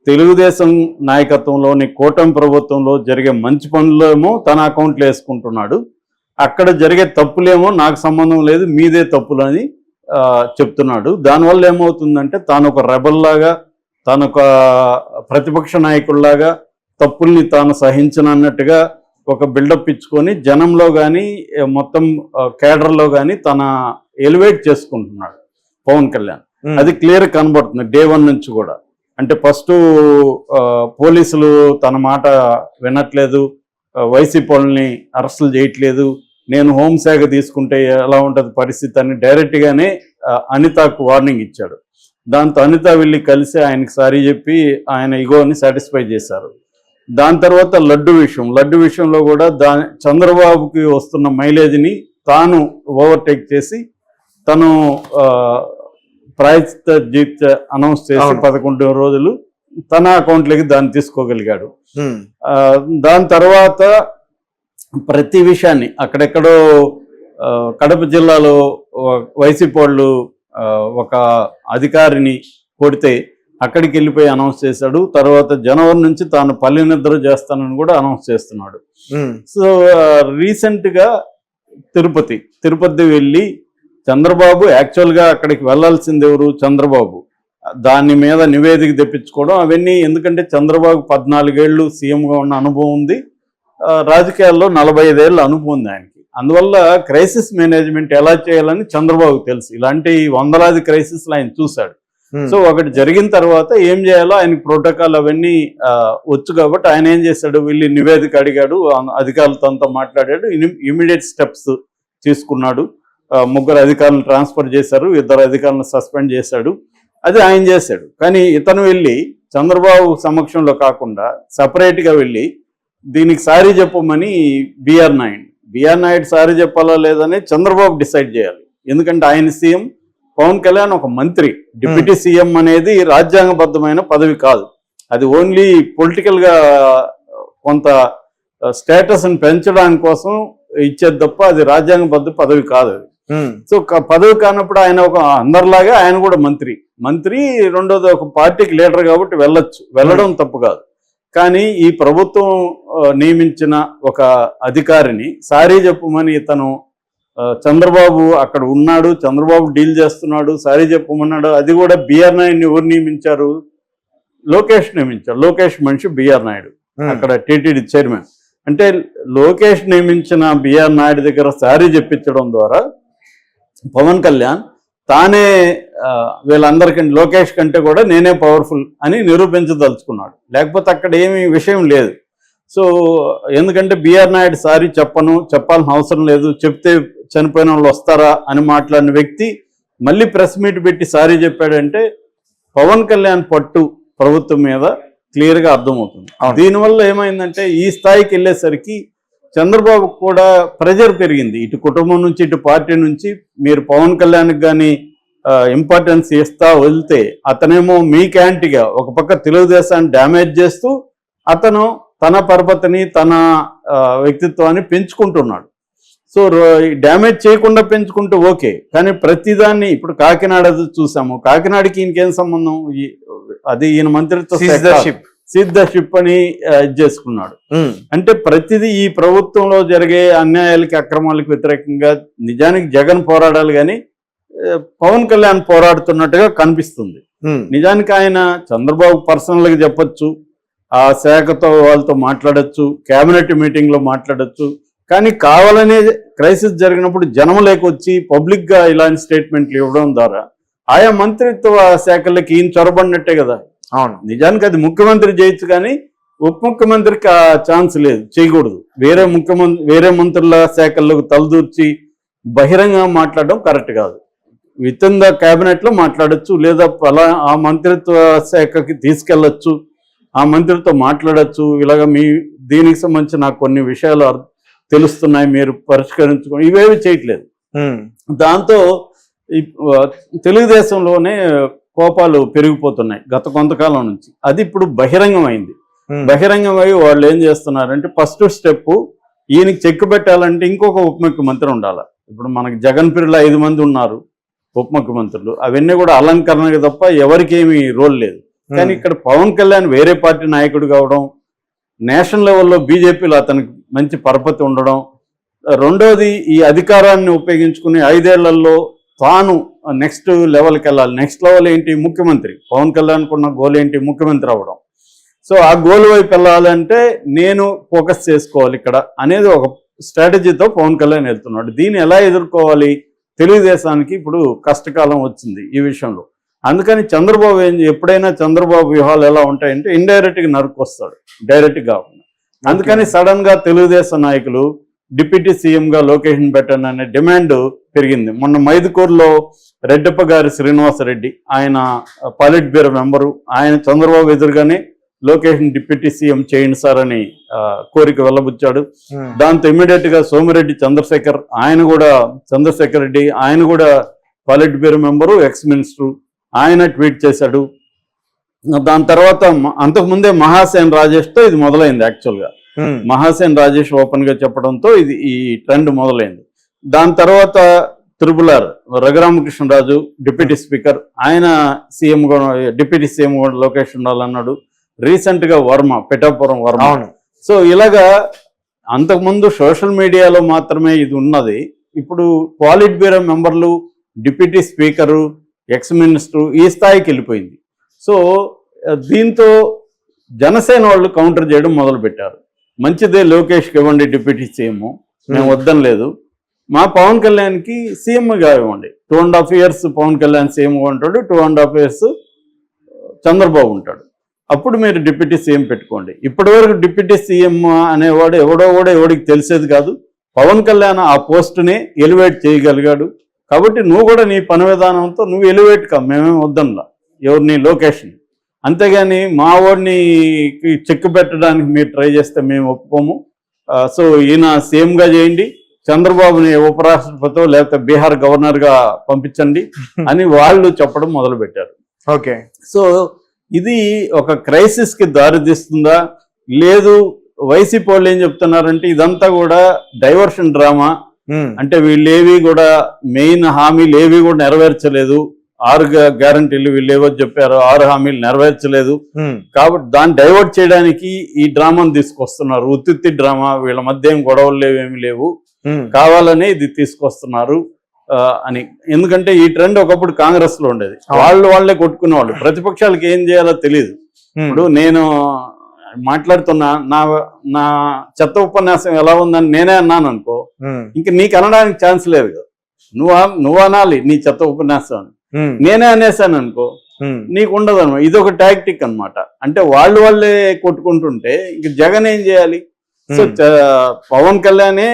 తెలుగుదేశం నాయకత్వంలోని కూటమి ప్రభుత్వంలో జరిగే మంచి పనులేమో తన అకౌంట్లో వేసుకుంటున్నాడు, అక్కడ జరిగే తప్పులేమో నాకు సంబంధం లేదు, మీదే తప్పులు అని చెప్తున్నాడు. దానివల్ల ఏమవుతుందంటే తాను ఒక రెబల్లాగా, తాను ఒక ప్రతిపక్ష నాయకుల్లాగా తప్పుల్ని తాను సహించనన్నట్టుగా ఒక బిల్డప్ ఇచ్చుకొని జనంలో కానీ మొత్తం కేడర్లో కానీ తన ఎలివేట్ చేసుకుంటున్నాడు పవన్ కళ్యాణ్. అది క్లియర్ కనబడుతుంది డే 1 నుంచి కూడా. అంటే ఫస్ట్ పోలీసులు తన మాట వినట్లేదు, వైసీపీ వాళ్ళని అరెస్టులు చేయట్లేదు, నేను హోంశాఖ తీసుకుంటే ఎలా ఉంటుంది పరిస్థితి అని డైరెక్ట్గానే అనితకు వార్నింగ్ ఇచ్చాడు. దాంతో అనిత వెళ్ళి కలిసి ఆయనకి సారీ చెప్పి ఆయన ఇగోని సాటిస్ఫై చేశారు. దాని తర్వాత లడ్డు విషయంలో కూడా చంద్రబాబుకి వస్తున్న మైలేజ్ని తాను ఓవర్టేక్ చేసి తను ప్రాయశ్చిత్త జీవిత అనౌన్స్ చేసి 11 రోజులు తన అకౌంట్లోకి దాన్ని తీసుకోగలిగాడు. దాని తర్వాత ప్రతి విషయాన్ని అక్కడెక్కడో కడప జిల్లాలో వైసీపీ వాళ్ళు ఒక అధికారిని కొడితే అక్కడికి వెళ్ళిపోయి అనౌన్స్ చేశాడు. తర్వాత జనవరి నుంచి తాను పల్లె నిద్ర చేస్తానని కూడా అనౌన్స్ చేస్తున్నాడు. సో రీసెంట్గా తిరుపతి వెళ్ళి చంద్రబాబు యాక్చువల్గా అక్కడికి వెళ్లాల్సింది ఎవరు? చంద్రబాబు. దాని మీద నివేదిక తెప్పించుకోవడం అవన్నీ, ఎందుకంటే చంద్రబాబు 14 ఏళ్ళు సీఎంగా ఉన్న అనుభవం ఉంది, రాజకీయాల్లో 45 ఏళ్ళ అనుభవం ఉంది ఆయనకి. అందువల్ల క్రైసిస్ మేనేజ్మెంట్ ఎలా చేయాలని చంద్రబాబు తెలుసు. ఇలాంటి వందలాది క్రైసిస్లు ఆయన చూశాడు. సో ఒకటి జరిగిన తర్వాత ఏం చేయాలో ఆయనకి ప్రోటోకాల్ అవన్నీ వచ్చు కాబట్టి ఆయన ఏం చేశాడు, వెళ్ళి నివేదిక అడిగాడు, అధికారులతో అంతా మాట్లాడాడు, ఇమీడియట్ స్టెప్స్ తీసుకున్నాడు. 3 అధికారులను ట్రాన్స్ఫర్ చేశారు, 2 అధికారులను సస్పెండ్ చేశాడు. అది ఆయన చేశాడు. కానీ ఇతను వెళ్ళి చంద్రబాబు సమక్షంలో కాకుండా సపరేట్గా వెళ్ళి దీనికి సారీ చెప్పమని బిఆర్ నాయుడు సారీ చెప్పాలా లేదని చంద్రబాబు డిసైడ్ చేయాలి. ఎందుకంటే ఆయన సీఎం, పవన్ కళ్యాణ్ ఒక మంత్రి. డిప్యూటీ సీఎం అనేది రాజ్యాంగబద్ధమైన పదవి కాదు, అది ఓన్లీ పొలిటికల్గా కొంత స్టేటస్ని పెంచడానికి కోసం ఇచ్చేది తప్ప అది రాజ్యాంగబద్ధ పదవి కాదు అది. సో పదవి కానప్పుడు ఆయన ఒక అందరిలాగా ఆయన కూడా మంత్రి, రెండోది ఒక పార్టీకి లీడర్ కాబట్టి వెళ్ళడం తప్పు కాదు. కానీ ఈ ప్రభుత్వం నియమించిన ఒక అధికారిని సారీ చెప్పమని ఇతను చంద్రబాబు అక్కడ ఉన్నాడు, చంద్రబాబు డీల్ చేస్తున్నాడు, సారీ చెప్పమన్నాడు. అది కూడా బిఆర్ నాయుడిని ఎవరు నియమించారు? లోకేష్ నియమించారు. లోకేష్ మనిషి బిఆర్ నాయుడు, అక్కడ టీటీడీ చైర్మన్. అంటే లోకేష్ నియమించిన బిఆర్ నాయుడు దగ్గర సారీ చెప్పించడం ద్వారా పవన్ కళ్యాణ్ తానే వీళ్ళందరికంటే లోకేష్ కంటే కూడా నేనే పవర్ఫుల్ అని నిరూపించదలుచుకున్నాడు. లేకపోతే అక్కడ ఏమీ విషయం లేదు. సో ఎందుకంటే బిఆర్ నాయుడు సారీ చెప్పాల్సిన అవసరం లేదు, చెప్తే చనిపోయిన వాళ్ళు వస్తారా అని మాట్లాడిన వ్యక్తి మళ్ళీ ప్రెస్ మీట్ పెట్టి సారీ చెప్పాడంటే పవన్ కళ్యాణ్ పట్టు ప్రభుత్వం మీద క్లియర్గా అర్థమవుతుంది. దీనివల్ల ఏమైందంటే ఈ స్థాయికి వెళ్ళేసరికి చంద్రబాబు కూడా ప్రెజర్ పెరిగింది, ఇటు కుటుంబం నుంచి ఇటు పార్టీ నుంచి. మీరు పవన్ కళ్యాణ్కి కానీ ఇంపార్టెన్స్ ఇస్తా వెళ్తే అతనేమో మీకు యాంటీగా ఒక పక్క తెలుగుదేశాన్ని డ్యామేజ్ చేస్తూ అతను తన పరపతిని తన వ్యక్తిత్వాన్ని పెంచుకుంటున్నాడు. సో డ్యామేజ్ చేయకుండా పెంచుకుంటూ ఓకే, కానీ ప్రతిదాన్ని ఇప్పుడు కాకినాడ చూసాము, కాకినాడకి ఈయనకేం సంబంధం? అది ఈయన మంత్రిత్వ సిద్ధషిప్ అని ఇది చేసుకున్నాడు. అంటే ప్రతిదీ ఈ ప్రభుత్వంలో జరిగే అన్యాయాలకి అక్రమాలకు వ్యతిరేకంగా నిజానికి జగన్ పోరాడాలి కానీ పవన్ కళ్యాణ్ పోరాడుతున్నట్టుగా కనిపిస్తుంది. నిజానికి ఆయన చంద్రబాబు పర్సనల్గా చెప్పొచ్చు, ఆ శాఖతో వాళ్ళతో మాట్లాడచ్చు, కేబినెట్ మీటింగ్లో మాట్లాడచ్చు, కానీ కావాలనే క్రైసిస్ జరిగినప్పుడు జనం లేకొచ్చి పబ్లిక్గా ఇలాంటి స్టేట్మెంట్లు ఇవ్వడం ద్వారా ఆయా మంత్రిత్వ శాఖలకి ఈయన చొరబడినట్టే కదా. అవును, నిజానికి అది ముఖ్యమంత్రి చేయొచ్చు కానీ ఉప ముఖ్యమంత్రికి ఆ ఛాన్స్ లేదు, చేయకూడదు. వేరే మంత్రుల శాఖల్లోకి తలదూర్చి బహిరంగంగా మాట్లాడడం కరెక్ట్ కాదు. విత్ ఇన్ ద క్యాబినెట్లో మాట్లాడచ్చు, లేదా ఆ మంత్రిత్వ శాఖకి తీసుకెళ్లొచ్చు, ఆ మంత్రితో మాట్లాడచ్చు. ఇలాగ దీనికి సంబంధించి నాకు కొన్ని విషయాలు తెలుస్తున్నాయి, మీరు పరిష్కరించుకోండి, ఇవేవి చేయట్లేదు. దాంతో తెలుగుదేశంలోనే కోపాలు పెరిగిపోతున్నాయి గత కొంతకాలం నుంచి. అది ఇప్పుడు బహిరంగమైంది. బహిరంగమై వాళ్ళు ఏం చేస్తున్నారంటే ఫస్ట్ స్టెప్ ఈయనకి చెక్ పెట్టాలంటే ఇంకొక ఉప ముఖ్యమంత్రి ఉండాలి. ఇప్పుడు మనకి జగన్ పీరియడ్లో 5 మంది ఉన్నారు ఉప ముఖ్యమంత్రులు, అవన్నీ కూడా అలంకరణకి తప్ప ఎవరికి ఏమీ రోల్ లేదు. కానీ ఇక్కడ పవన్ కళ్యాణ్ వేరే పార్టీ నాయకుడు కావడం, నేషనల్ లెవెల్లో బీజేపీలో అతనికి మంచి పరపతి ఉండడం, రెండోది ఈ అధికారాన్ని ఉపయోగించుకుని 5 ఏళ్లలో తాను నెక్స్ట్ లెవెల్కి వెళ్ళాలి. నెక్స్ట్ లెవెల్ ఏంటి? ముఖ్యమంత్రి. పవన్ కళ్యాణ్ కున్న గోల్ ఏంటి? ముఖ్యమంత్రి అవ్వడం. సో ఆ గోల్ వైపు వెళ్ళాలంటే నేను ఫోకస్ చేసుకోవాలి ఇక్కడ అనేది ఒక స్ట్రాటజీతో పవన్ కళ్యాణ్ వెళ్తున్నాడు. దీన్ని ఎలా ఎదుర్కోవాలి? తెలుగుదేశానికి ఇప్పుడు కష్టకాలం వచ్చింది ఈ విషయంలో. అందుకని చంద్రబాబు ఎప్పుడైనా చంద్రబాబు వ్యూహాలు ఎలా ఉంటాయంటే ఇండైరెక్ట్గా నరుకొస్తాడు, డైరెక్ట్గా కాకుండా. అందుకని సడన్ గా తెలుగుదేశం నాయకులు డిప్యూటీ సీఎంగా లొకేషన్ పెట్టండి అనే డిమాండ్ పెరిగింది. మొన్న మైదుకూరులో రెడ్డప్ప గారి శ్రీనివాసరెడ్డి, ఆయన పాలిట్ బ్యూరో మెంబరు, ఆయన చంద్రబాబు ఎదురుగానే లొకేషన్ డిప్యూటీ సీఎం చేయండి సార్ అని కోరిక వెళ్ళబుచ్చాడు. దాంతో ఇమ్మీడియట్ గా సోమిరెడ్డి చంద్రశేఖర్, చంద్రశేఖర్ రెడ్డి ఆయన కూడా పాలిట్ బ్యూరో మెంబరు, ఎక్స్ మినిస్టర్, ఆయన ట్వీట్ చేశాడు. దాని తర్వాత అంతకుముందే మహాసేన్ రాజేష్తో ఇది మొదలైంది. యాక్చువల్గా మహాసేన్ రాజేష్ ఓపెన్ గా చెప్పడంతో ఈ ట్రెండ్ మొదలైంది. దాని తర్వాత త్రిపులార్ రఘురామకృష్ణరాజు డిప్యూటీ స్పీకర్, ఆయన సీఎం కూడా డిప్యూటీ సీఎం కూడా లొకేషన్ ఉండాలన్నాడు. రీసెంట్ గా పిఠాపురం వర్మ. సో ఇలాగా అంతకుముందు సోషల్ మీడియాలో మాత్రమే ఇది ఉన్నది. ఇప్పుడు పాలిట్ బ్యూరో మెంబర్లు, డిప్యూటీ స్పీకరు, ఎక్స్ మినిస్టర్ ఈ స్థాయికి వెళ్ళిపోయింది. సో దీంతో జనసేన వాళ్ళు కౌంటర్ చేయడం మొదలు పెట్టారు. మంచిదే, లోకేష్కి ఇవ్వండి డిప్యూటీ సీఎం, మేము వద్దని లేదు. మా పవన్ కళ్యాణ్కి సీఎంగా ఇవ్వండి. 2.5 years పవన్ కళ్యాణ్ సీఎం ఉంటాడు, 2.5 years చంద్రబాబు ఉంటాడు. అప్పుడు మీరు డిప్యూటీ సీఎం పెట్టుకోండి. ఇప్పటివరకు డిప్యూటీ సీఎం అనేవాడు ఎవడికి తెలిసేది కాదు. పవన్ కళ్యాణ్ ఆ పోస్టుని ఎలివేట్ చేయగలిగాడు. కాబట్టి నువ్వు కూడా నీ పని విధానంతో నువ్వు ఎలివేట్ కా, మేమేం వద్దనులా ఎవరిని లొకేషన్. అంతేగాని మా వాడిని చెక్ పెట్టడానికి మీరు ట్రై చేస్తే మేము ఒప్పుకోము. సో ఈయన సీఎంగా చేయండి, చంద్రబాబుని ఉపరాష్ట్రపతితో లేకపోతే బీహార్ గవర్నర్గా పంపించండి అని వాళ్ళు చెప్పడం మొదలు పెట్టారు. ఓకే, సో ఇది ఒక క్రైసిస్కి దారితీస్తుందా? లేదు, వైసీపీ వాళ్ళు ఏం చెప్తున్నారంటే ఇదంతా కూడా డైవర్షన్ డ్రామా. అంటే వీళ్ళేవి కూడా మెయిన్ హామీలు ఏవి కూడా నెరవేర్చలేదు. 6 గ్యారంటీలు వీళ్ళు ఏవో చెప్పారు, 6 హామీలు నెరవేర్చలేదు. కాబట్టి దాన్ని డైవర్ట్ చేయడానికి ఈ డ్రామాను తీసుకొస్తున్నారు. ఉత్తి డ్రామా, వీళ్ళ మధ్య ఏం గొడవలు లేవేమి లేవు, కావాలనే ఇది తీసుకొస్తున్నారు అని. ఎందుకంటే ఈ ట్రెండ్ ఒకప్పుడు కాంగ్రెస్ లో ఉండేది, వాళ్ళే కొట్టుకునేవాళ్ళు. ప్రతిపక్షాలకు ఏం చేయాలో తెలియదు. ఇప్పుడు నేను మాట్లాడుతున్నా, నా చెత్త ఉపన్యాసం ఎలా ఉందని నేనే అన్నాను అనుకో, ఇంక నీకు అనడానికి ఛాన్స్ లేదు కదా. నువ్వు అనాలి నీ చెత్త ఉపన్యాసం అని. నేనే అనేసాను అనుకో, నీకు ఉండదు అనమాట. ఇది ఒక టాక్టిక్ అనమాట. అంటే వాళ్ళే కొట్టుకుంటుంటే ఇంక జగన్ ఏం చేయాలి? సో పవన్ కళ్యాణే